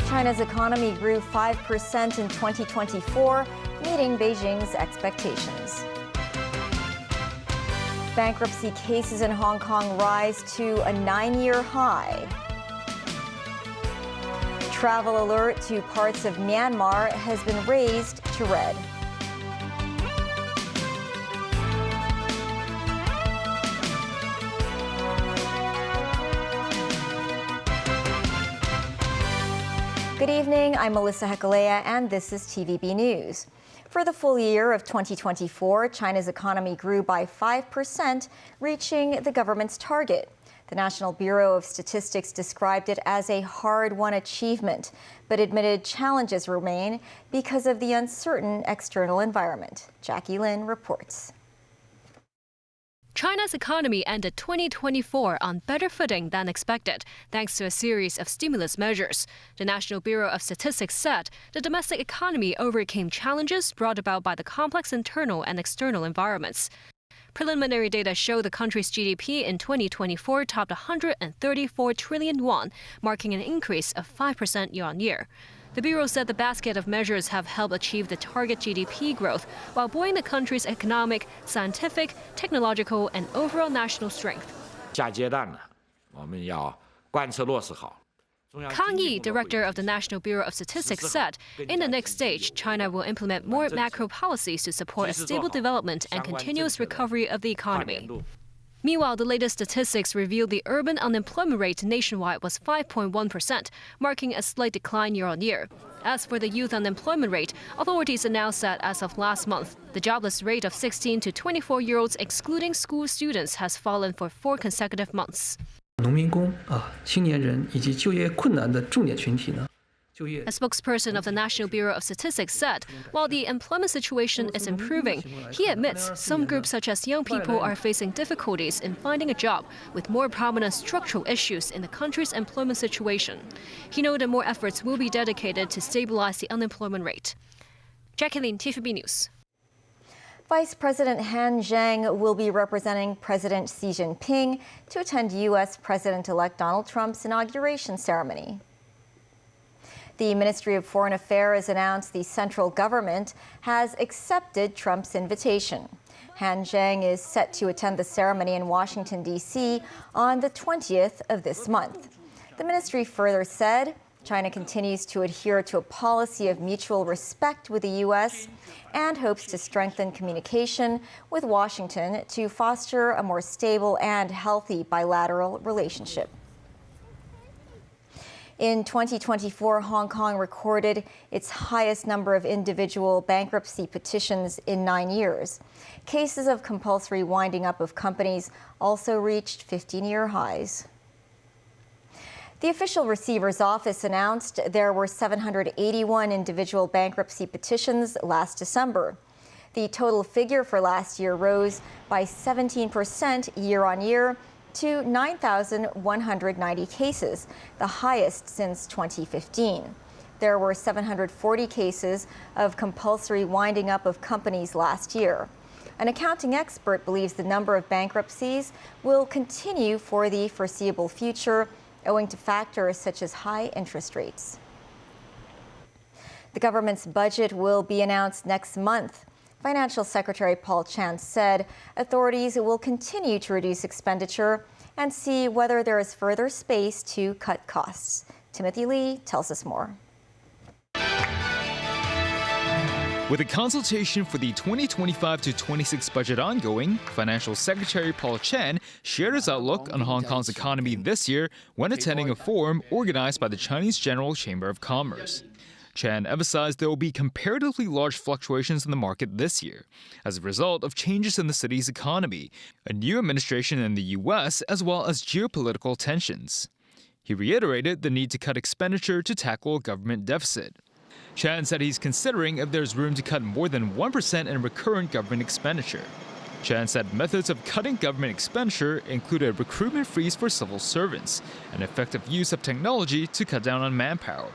China's economy grew 5% in 2024, meeting Beijing's expectations. Bankruptcy cases in Hong Kong rise to a 9-year high. Travel alert to parts of Myanmar has been raised to red. Good evening, I'm Melissa Hekalea, and this is TVB News. For the full year of 2024, China's economy grew by 5%, reaching the government's target. The National Bureau of Statistics described it as a hard-won achievement, but admitted challenges remain because of the uncertain external environment. Jackie Lin reports. China's economy ended 2024 on better footing than expected, thanks to a series of stimulus measures. The National Bureau of Statistics said the domestic economy overcame challenges brought about by the complex internal and external environments. Preliminary data show the country's GDP in 2024 topped 134 trillion won, marking an increase of 5% year-on-year. The Bureau said the basket of measures have helped achieve the target GDP growth while buoying the country's economic, scientific, technological, and overall national strength. Kang Yi, director of the National Bureau of Statistics, said in the next stage, China will implement more macro policies to support a stable development and continuous recovery of the economy. Meanwhile, the latest statistics revealed the urban unemployment rate nationwide was 5.1%, marking a slight decline year-on-year. As for the youth unemployment rate, authorities announced that as of last month, the jobless rate of 16 to 24-year-olds, excluding school students, has fallen for 4 consecutive months. 农民工青年人以及就业困难的重点群体呢？ A spokesperson of the National Bureau of Statistics said, while the employment situation is improving, he admits some groups such as young people are facing difficulties in finding a job, with more prominent structural issues in the country's employment situation. He noted more efforts will be dedicated to stabilize the unemployment rate. Jacqueline, TVB News. Vice President Han Zheng will be representing President Xi Jinping to attend U.S. President-elect Donald Trump's inauguration ceremony. The Ministry of Foreign Affairs announced the central government has accepted Trump's invitation. Han Zheng is set to attend the ceremony in Washington, D.C. on the 20th of this month. The ministry further said China continues to adhere to a policy of mutual respect with the U.S. and hopes to strengthen communication with Washington to foster a more stable and healthy bilateral relationship. In 2024, Hong Kong recorded its highest number of individual bankruptcy petitions in 9 years. Cases of compulsory winding up of companies also reached 15-year highs. The official receiver's office announced there were 781 individual bankruptcy petitions last December. The total figure for last year rose by 17% year-on-year to 9,190 cases, the highest since 2015. There were 740 cases of compulsory winding up of companies last year. An accounting expert believes the number of bankruptcies will continue for the foreseeable future, owing to factors such as high interest rates. The government's budget will be announced next month. Financial Secretary Paul Chan said authorities will continue to reduce expenditure and see whether there is further space to cut costs. Timothy Lee tells us more. With a consultation for the 2025-26 budget ongoing, Financial Secretary Paul Chan shared his outlook on Hong Kong's economy this year when attending a forum organized by the Chinese General Chamber of Commerce. Chan emphasized there will be comparatively large fluctuations in the market this year as a result of changes in the city's economy, a new administration in the U.S., as well as geopolitical tensions. He reiterated the need to cut expenditure to tackle a government deficit. Chan said he's considering if there's room to cut more than 1% in recurrent government expenditure. Chan said methods of cutting government expenditure include a recruitment freeze for civil servants and effective use of technology to cut down on manpower.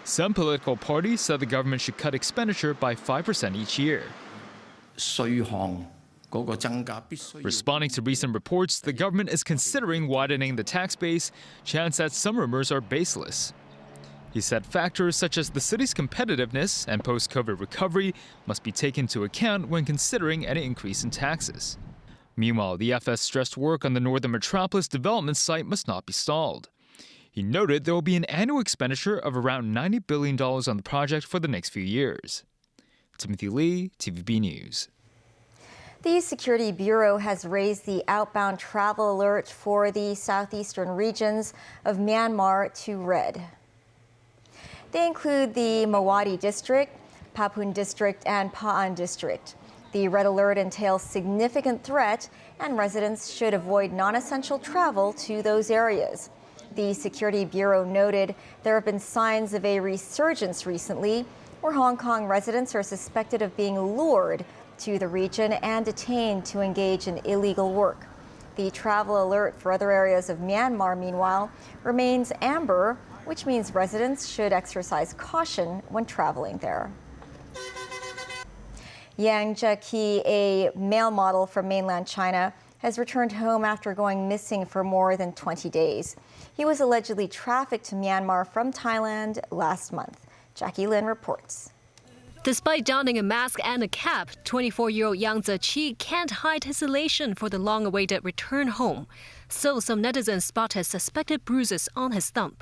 Some political parties said the government should cut expenditure by 5% each year. 稅項 Responding to recent reports, the government is considering widening the tax base, chance that some rumors are baseless. He said factors such as the city's competitiveness and post-COVID recovery must be taken into account when considering any increase in taxes. Meanwhile, the FS stressed work on the northern metropolis development site must not be stalled. He noted there will be an annual expenditure of around $90 billion on the project for the next few years. Timothy Lee, TVB News. The Security Bureau has raised the outbound travel alert for the southeastern regions of Myanmar to red. They include the Mawadi District, Papun District, and Pa'an District. The red alert entails significant threat, and residents should avoid non-essential travel to those areas. The Security Bureau noted there have been signs of a resurgence recently, where Hong Kong residents are suspected of being lured to the region and detained to engage in illegal work. The travel alert for other areas of Myanmar, meanwhile, remains amber, which means residents should exercise caution when traveling there. Yang Jieqi, a male model from mainland China, has returned home after going missing for more than 20 days. He was allegedly trafficked to Myanmar from Thailand last month. Jackie Lin reports. Despite donning a mask and a cap, 24-year-old Yang Jieqi can't hide his elation for the long-awaited return home. So some netizens spotted suspected bruises on his thumb.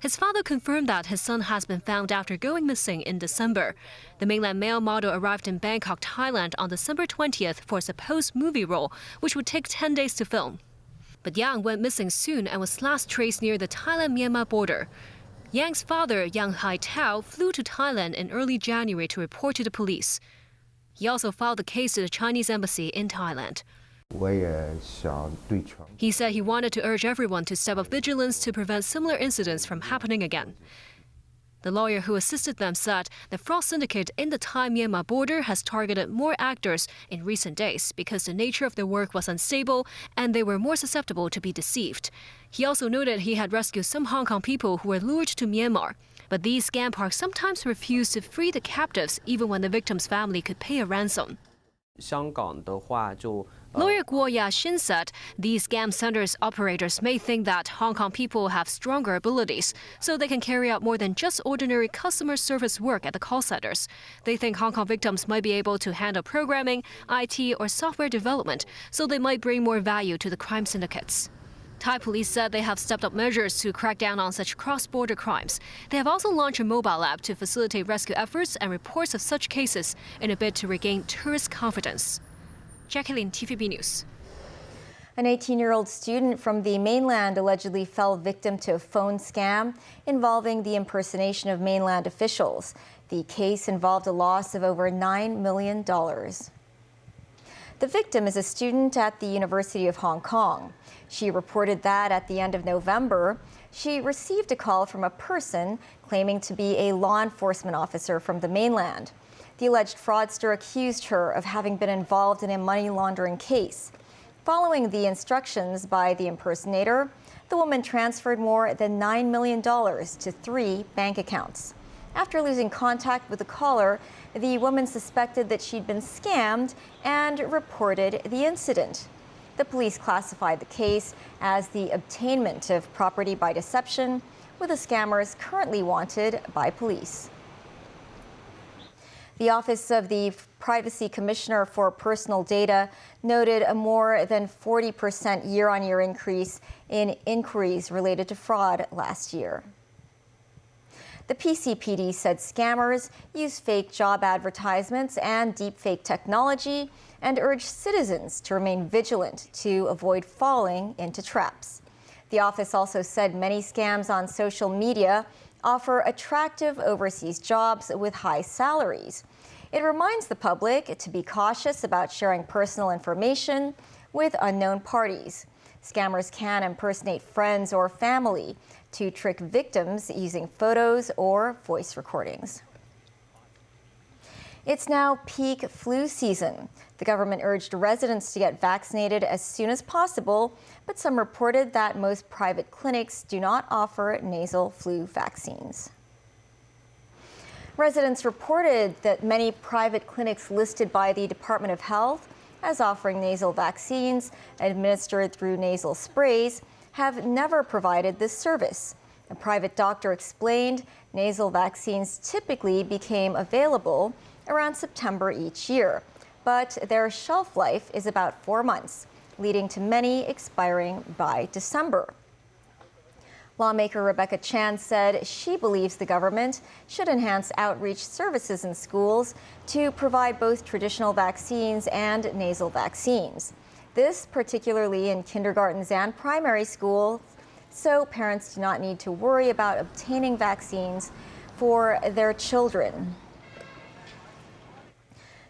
His father confirmed that his son has been found after going missing in December. The mainland male model arrived in Bangkok, Thailand on December 20th for a supposed movie role, which would take 10 days to film. But Yang went missing soon and was last traced near the Thailand-Myanmar border. Yang's father, Yang Hai-Tao, flew to Thailand in early January to report to the police. He also filed the case to the Chinese embassy in Thailand. He said he wanted to urge everyone to step up vigilance to prevent similar incidents from happening again. The lawyer who assisted them said the fraud syndicate in the Thai-Myanmar border has targeted more actors in recent days because the nature of their work was unstable and they were more susceptible to be deceived. He also noted he had rescued some Hong Kong people who were lured to Myanmar. But these scam parks sometimes refuse to free the captives even when the victim's family could pay a ransom. Lawyer Guo Yaxin said these scam centers operators may think that Hong Kong people have stronger abilities, so they can carry out more than just ordinary customer service work at the call centers. They think Hong Kong victims might be able to handle programming, IT, or software development, so they might bring more value to the crime syndicates. Thai police said they have stepped up measures to crack down on such cross-border crimes. They have also launched a mobile app to facilitate rescue efforts and reports of such cases in a bid to regain tourist confidence. Jacqueline, TVB News. An 18-year-old student from the mainland allegedly fell victim to a phone scam involving the impersonation of mainland officials. The case involved a loss of over $9 million. The victim is a student at the University of Hong Kong. She reported that at the end of November, she received a call from a person claiming to be a law enforcement officer from the mainland. The alleged fraudster accused her of having been involved in a money laundering case. Following the instructions by the impersonator, the woman transferred more than $9 million to 3 bank accounts. After losing contact with the caller, the woman suspected that she'd been scammed and reported the incident. The police classified the case as the obtainment of property by deception, with the scammers currently wanted by police. The Office of the Privacy Commissioner for Personal Data noted a more than 40% year-on-year increase in inquiries related to fraud last year. The PCPD said scammers use fake job advertisements and deepfake technology and urged citizens to remain vigilant to avoid falling into traps. The office also said many scams on social media offer attractive overseas jobs with high salaries. It reminds the public to be cautious about sharing personal information with unknown parties. Scammers can impersonate friends or family to trick victims using photos or voice recordings. It's now peak flu season. The government urged residents to get vaccinated as soon as possible, but some reported that most private clinics do not offer nasal flu vaccines. Residents reported that many private clinics listed by the Department of Health as offering nasal vaccines administered through nasal sprays have never provided this service. A private doctor explained nasal vaccines typically became available around September each year, but their shelf life is about 4 months, leading to many expiring by December. Lawmaker Rebecca Chan said she believes the government should enhance outreach services in schools to provide both traditional vaccines and nasal vaccines. This particularly in kindergartens and primary schools, so parents do not need to worry about obtaining vaccines for their children.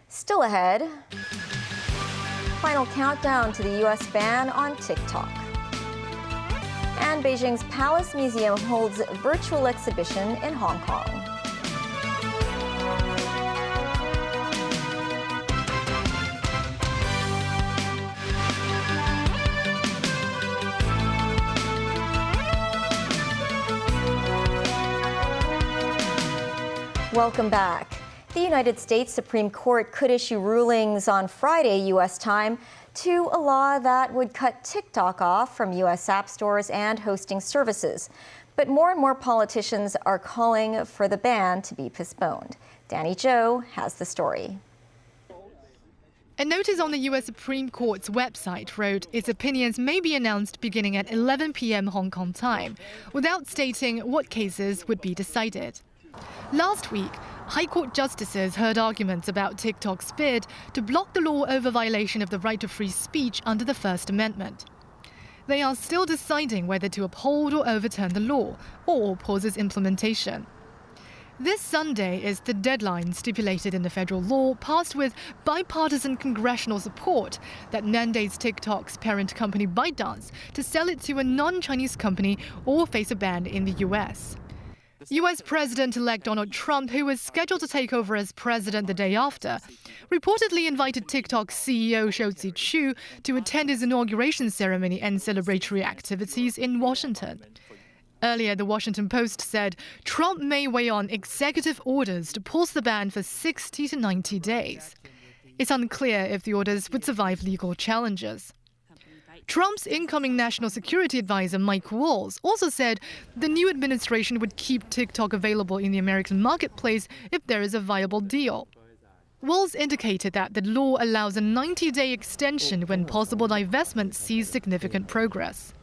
Still ahead, final countdown to the U.S. ban on TikTok. And Beijing's Palace Museum holds virtual exhibition in Hong Kong. Welcome back. The United States Supreme Court could issue rulings on Friday, U.S. time, to a law that would cut TikTok off from U.S. app stores and hosting services. But more and more politicians are calling for the ban to be postponed. Danny Zhou has the story. A notice on the U.S. Supreme Court's website wrote its opinions may be announced beginning at 11 p.m. Hong Kong time, without stating what cases would be decided. Last week, High Court justices heard arguments about TikTok's bid to block the law over violation of the right to free speech under the First Amendment. They are still deciding whether to uphold or overturn the law or pause its implementation. This Sunday is the deadline stipulated in the federal law passed with bipartisan congressional support that mandates TikTok's parent company ByteDance to sell it to a non-Chinese company or face a ban in the U.S. U.S. President-elect Donald Trump, who was scheduled to take over as president the day after, reportedly invited TikTok's CEO Shou Chu to attend his inauguration ceremony and celebratory activities in Washington. Earlier, the Washington Post said Trump may weigh on executive orders to pause the ban for 60 to 90 days. It's unclear if the orders would survive legal challenges. Trump's incoming national security advisor, Mike Waltz, also said the new administration would keep TikTok available in the American marketplace if there is a viable deal. Waltz indicated that the law allows a 90-day extension when possible divestment sees significant progress.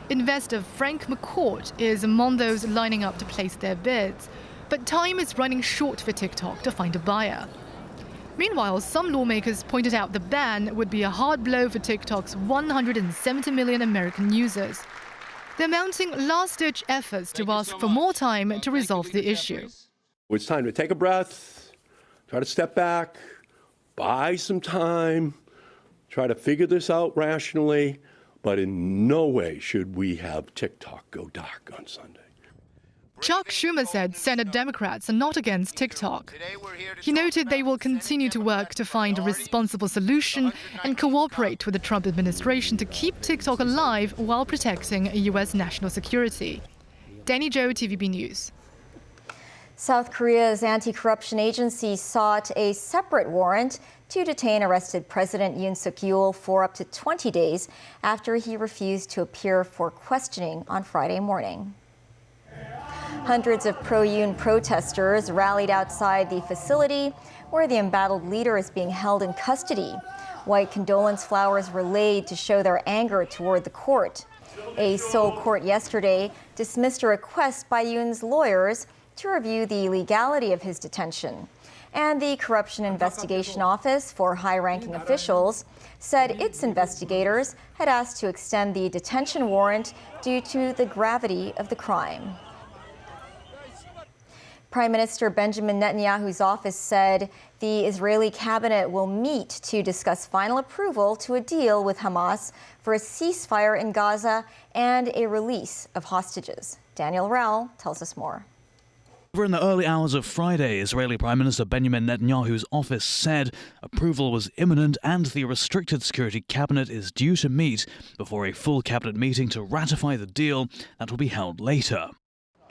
Investor Frank McCourt is among those lining up to place their bids, but time is running short for TikTok to find a buyer. Meanwhile, some lawmakers pointed out the ban would be a hard blow for TikTok's 170 million American users. They're mounting last-ditch efforts to ask for more time to resolve the issue. It's time to take a breath, try to step back, buy some time, try to figure this out rationally, but in no way should we have TikTok go dark on Sunday. Chuck Schumer said Senate Democrats are not against TikTok. He noted they will continue to work to find a responsible solution and cooperate with the Trump administration to keep TikTok alive while protecting U.S. national security. Danny Zhou, TVB News. South Korea's anti-corruption agency sought a separate warrant to detain arrested President Yoon Suk-yeol for up to 20 days after he refused to appear for questioning on Friday morning. Hundreds of pro-Yoon protesters rallied outside the facility where the embattled leader is being held in custody. White condolence flowers were laid to show their anger toward the court. A Seoul court yesterday dismissed a request by Yoon's lawyers to review the legality of his detention. And the Corruption Investigation Office for high-ranking officials said its investigators had asked to extend the detention warrant due to the gravity of the crime. Prime Minister Benjamin Netanyahu's office said the Israeli cabinet will meet to discuss final approval to a deal with Hamas for a ceasefire in Gaza and a release of hostages. Daniel Rell tells us more. In the early hours of Friday, Israeli Prime Minister Benjamin Netanyahu's office said approval was imminent and the restricted security cabinet is due to meet before a full cabinet meeting to ratify the deal that will be held later.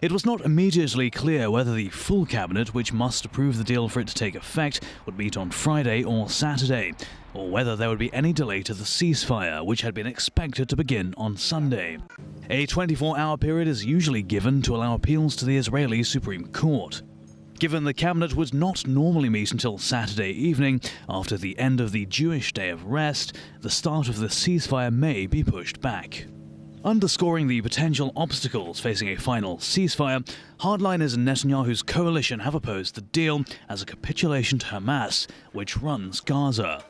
It was not immediately clear whether the full cabinet, which must approve the deal for it to take effect, would meet on Friday or Saturday, or whether there would be any delay to the ceasefire, which had been expected to begin on Sunday. A 24-hour period is usually given to allow appeals to the Israeli Supreme Court. Given the cabinet would not normally meet until Saturday evening, after the end of the Jewish Day of Rest, the start of the ceasefire may be pushed back. Underscoring the potential obstacles facing a final ceasefire, hardliners in Netanyahu's coalition have opposed the deal as a capitulation to Hamas, which runs Gaza.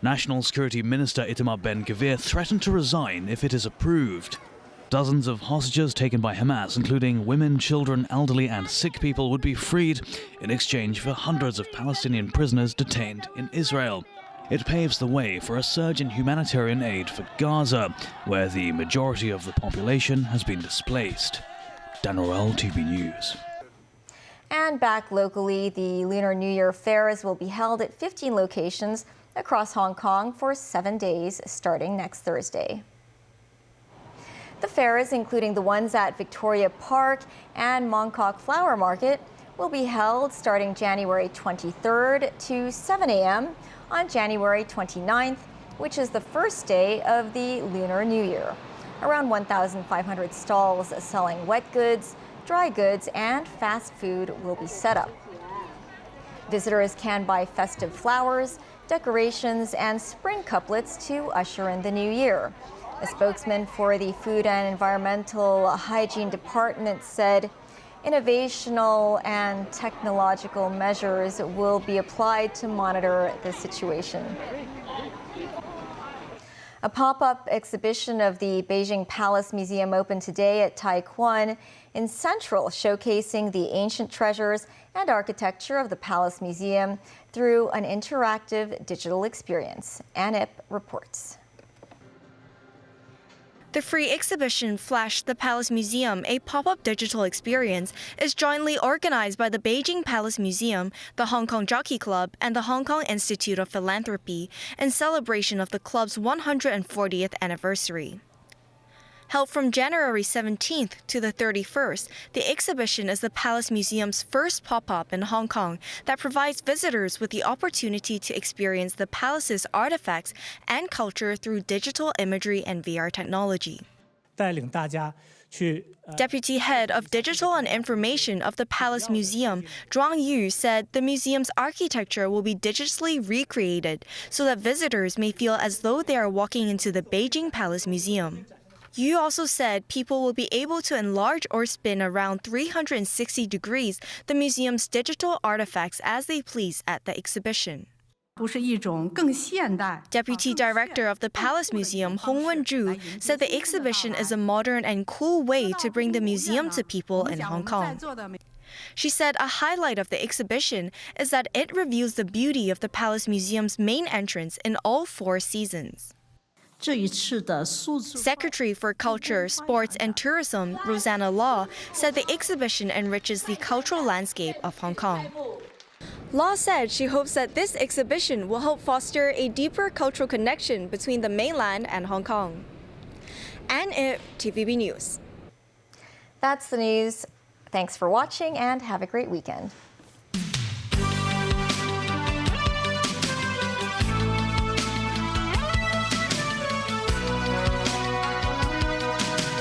National Security Minister Itamar Ben-Gvir threatened to resign if it is approved. Dozens of hostages taken by Hamas, including women, children, elderly and sick people, would be freed in exchange for hundreds of Palestinian prisoners detained in Israel. It paves the way for a surge in humanitarian aid for Gaza, where the majority of the population has been displaced. Dan Orell, TV News. And back locally, the Lunar New Year fairs will be held at 15 locations across Hong Kong for 7 days, starting next Thursday. The fairs, including the ones at Victoria Park and Mong Kok Flower Market, will be held starting January 23rd to 7 a.m. on January 29th, which is the first day of the Lunar New Year. Around 1,500 stalls selling wet goods, dry goods, and fast food will be set up. Visitors can buy festive flowers, decorations, and spring couplets to usher in the new year. A spokesman for the Food and Environmental Hygiene Department said innovational and technological measures will be applied to monitor the situation. A pop-up exhibition of the Beijing Palace Museum opened today at Tai Kwun in Central, showcasing the ancient treasures and architecture of the Palace Museum through an interactive digital experience. Anip reports. The free exhibition Flash the Palace Museum, a pop-up digital experience, is jointly organized by the Beijing Palace Museum, the Hong Kong Jockey Club, and the Hong Kong Institute of Philanthropy in celebration of the club's 140th anniversary. Held from January 17th to the 31st, the exhibition is the Palace Museum's first pop-up in Hong Kong that provides visitors with the opportunity to experience the palace's artifacts and culture through digital imagery and VR technology. Deputy Head of Digital and Information of the Palace Museum, Zhuang Yu, said the museum's architecture will be digitally recreated so that visitors may feel as though they are walking into the Beijing Palace Museum. Yu also said people will be able to enlarge or spin around 360 degrees the museum's digital artifacts as they please at the exhibition. Deputy Director of the Palace Museum, Hong Wen-ju, said the exhibition is a modern and cool way to bring the museum to people in Hong Kong. She said a highlight of the exhibition is that it reveals the beauty of the Palace Museum's main entrance in all 4 seasons. Secretary for Culture, Sports and Tourism, Rosanna Law, said the exhibition enriches the cultural landscape of Hong Kong. Law said she hopes that this exhibition will help foster a deeper cultural connection between the mainland and Hong Kong. And TVB News. That's the news. Thanks for watching and have a great weekend.